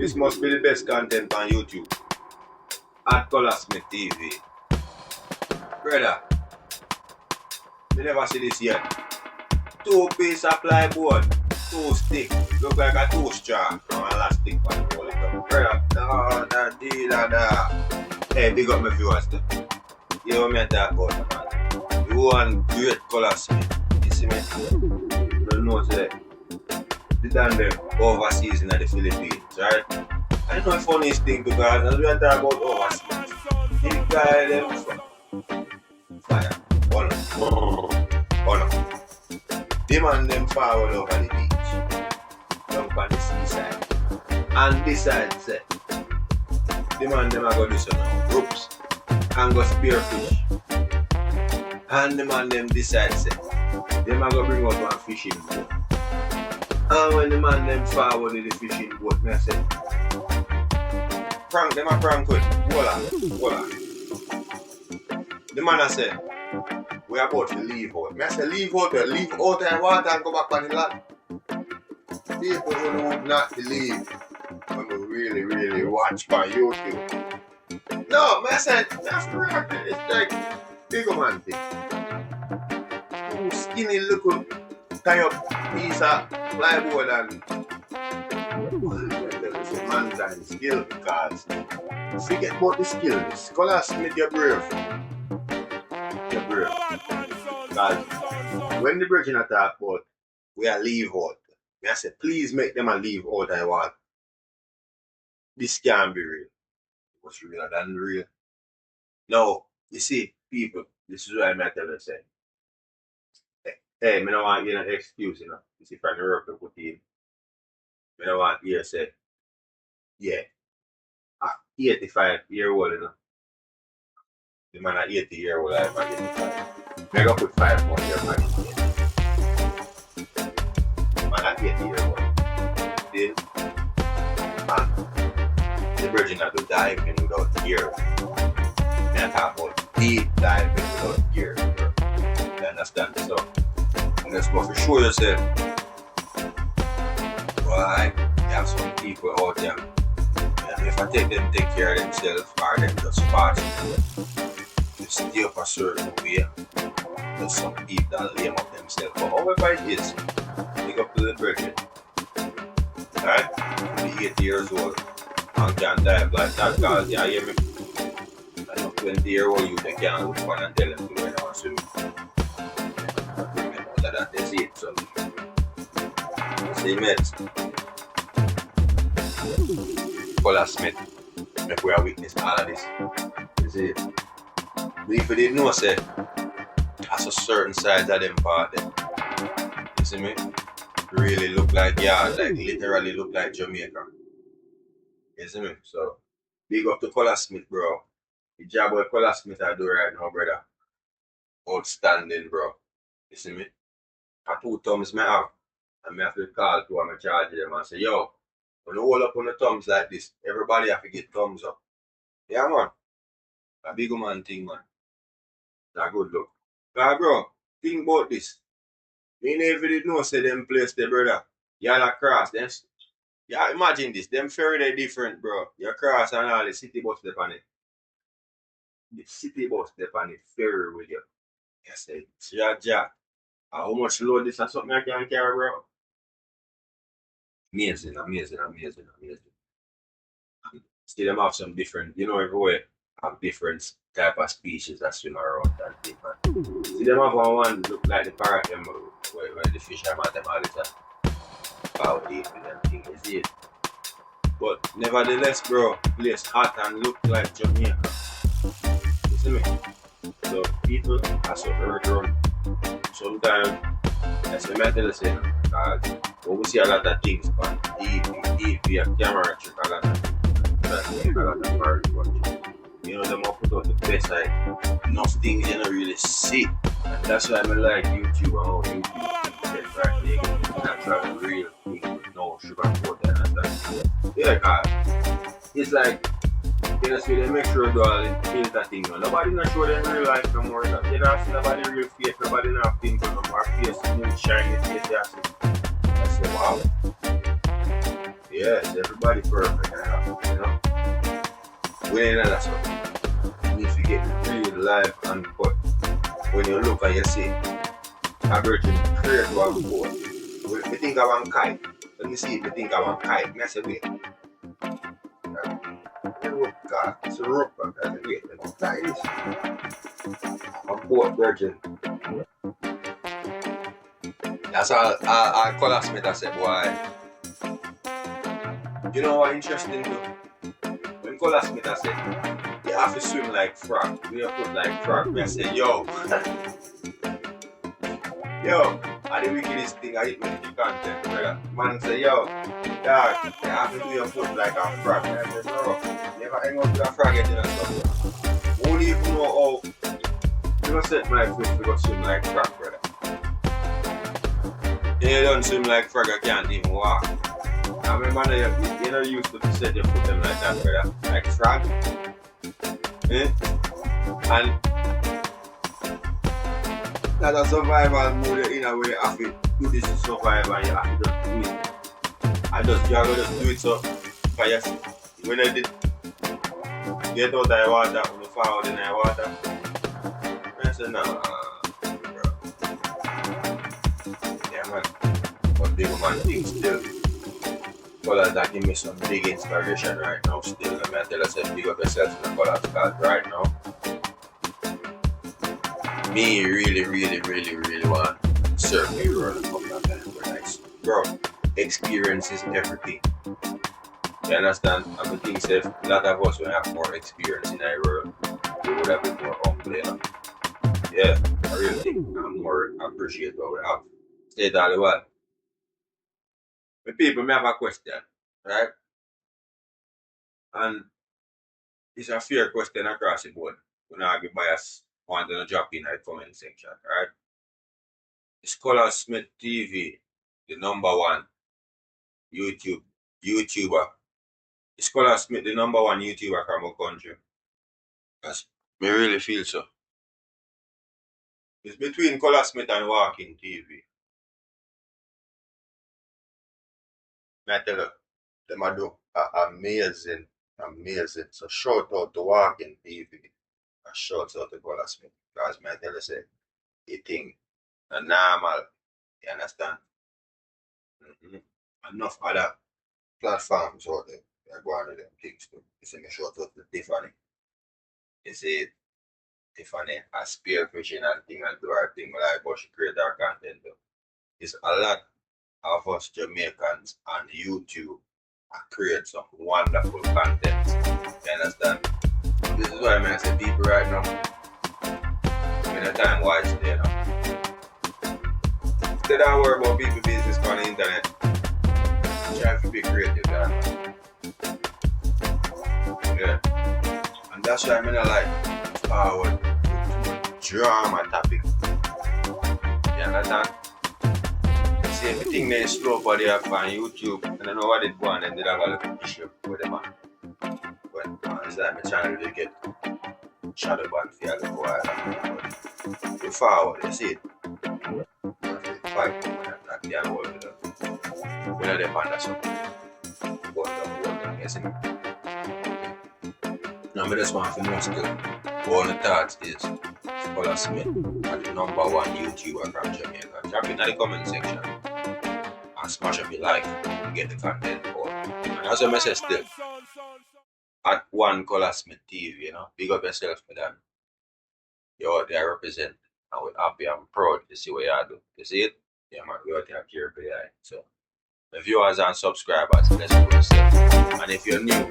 This must be the best content on YouTube. At Colazmith TV. Brother, we never see this yet. 2 piece of plywood, 2 sticks, look like a 2 straw, and a last stick one hold it up. Brother, Hey, big up my viewers though. You know what I talk about, man. You want great Colazmith. You see me? You don't know today. They done them overseas in the Philippines, right? I know the funniest thing because as we are talking about overseas, this guy them fire. Oh no. Them and them forward over the beach. Down on the seaside. And this side say, them and them are going to do some ropes and go spearfish. And them and them this side say, them are going to bring out one fishing boat. And when the man them forward in the fishing boat, me I say, prank them a prank with, voila. The man I say, we are about to leave out. Me I say, leave out and water and go back on the land. People who would not believe when we really watch my YouTube. No, me I say, that's correct. It's like bigger man thing. Skinny little tie up piece of plywood and man's and skill because forget about the skill. Colazmith, you're brave. You're brave. Because when the Virgin attack about we are leave out, I said please make them a leave out I want. This can't be real. It was realer than real. No, you see, people, this is what I tell you say. Hey, I don't want you an excuse, you know. You see, from the work to put in. I don't want you to say, yeah, 85-year-old, you know. The man at 80-year-old, I'm at 85. I go put 5 more years back in here. Man at 80-year-old. Then, man, the Virgin had to dive in without gear. I talk about deep diving without gear. You understand? So, that's what for sure you say. Why? You have some people out there. And if I take care of themselves or them just pass they stay up a certain way. There's some people that lame up themselves. But however it is, pick up to the Virgin. Alright? Be 80 years old. And can't dive like that because you hear me? I know 20-year-old you they can't look fun and tell them to learn how to swim. That they see it, so see mates. Colazmith, make we are witness all of this. You see it? But if you didn't know, say, that's a certain size of them part there. You see me? Really look like, yeah, like literally look like Jamaica. You see me? So, big up to Colazmith, bro. The job what Colazmith I do right now, brother. Outstanding, bro. You see me? 2 thumbs I have, and I have to call to and charge them and say, yo, when you hold up on the thumbs like this, everybody have to get thumbs up. Yeah, man. A big man thing, man. That's a good look. But bro, think about this. Me never did know say them place there, brother. Y'all cross them. Yeah, imagine this. Them ferry they different, bro. You cross and all the city bus step on it. The city bus step on it, ferry with you. You say, ja. How much load this or something I can carry, bro? Amazing. Still them have some different, you know, everywhere have different type of species that swim around and thing, man. See them have one look like the parrot them where the fish are at them all the time. How deep with them thing is it. But nevertheless, bro, place hot and look like Jamaica. You see me? So people are so earth run. Sometimes, as I tell you, because when we see a lot of things on TV, and camera trick, a lot of things, that make a lot of party watching. You know, them all put out the best side. Enough things you don't really see. And that's why I like YouTube and all YouTube. Get right there, natural, real thing with no sugar coat and that. Yeah, because it's like, you know, see, they make sure do all the filter thing. Nobody not show them real life no more. You don't see nobody real face, nobody not pimple no more. Face smooth, shiny face, you see. I say, wow. Yes, everybody perfect, you know. We ain't that something. You need to get real life and but when you look and you see a virgin create one boat. When me think of one kite, let me see if you think of one kite. Me say wait. God, it's a rope. Wait, that is a boat virgin. That's all I call us mate. I said, boy. You know what interesting though? When Colaz Smith I said, you have to swim like frog. You put like frog. I say, yo, yo, and the wickedest thing I hit with the content, brother. Man say, yo, dog, you have to do your foot like a frog. I said, bro, never hang up with a frog yet, you know stuff. Won't even know how you don't set my foot to go swim like frog, brother. You don't swim like frog, I can't even walk. I remember you know used to set your foot them like that, brother. Like frog. And that's a survival mode in a way you have to do this to survive and you have to just do it. I just you have to just do it so for you when I did get out of the water, when you fall out in the water. I said nah bro. Yeah man. But big man things still. Colaz that give me some big inspiration right now still. I mean I tell yourself big up yourself in the Colaz because right now me really want to serve me world and come back and we're nice. Bro, experience is everything. You understand? I would think if a lot of us will have more experience in our world, we would have been more humble, you know? Yeah, I really think I'm more appreciate what we have. Stay that the while. But people may have a question, right? And it's a fair question across the board. We're not be biased. Want to drop in the comment section, right? Is Colaz Smith TV the number one YouTuber? Is Colaz Smith the number one YouTuber from our country? Because me really feel so. It's between Colaz Smith and Walking TV. I tell you, them are do amazing. So shout out to Walking TV and shout out to Colaz Smith. Because I tell you, say, it thing normal. You understand? Enough other platforms out there. They're going to them things too. You see me shout out to Tiffany. You see Tiffany a spear fishing and thing and do her thing like but she create her content though. It's a lot of us Jamaicans on YouTube create some wonderful content. You understand? This is why I say people right now in a time watch you know. Instead of worry about people business on the internet, try to be creative, man. Yeah. And that's why I mean I like forward drama topic. You understand? See everything they slow for the app on YouTube and I know what it want and they have a little issue with them on. But it's like my channel will get shadow ban for a little while. You forward, you see it. Fight not the hold with them. We know them under something. Hold them, you see me? Now I just want to know still. All the thoughts is Colaz Smith are the number one YouTuber from Jamaica. Drop it in the comment section and smash up your like and get the content out. And as I say still, at one Colaz Smith TV, you know, big up yourself, madam. You're out there represent and we're happy and proud to see what you do. You see it? Yeah man, we out there care for you. So the viewers and subscribers, let's go yourself. And if you're new,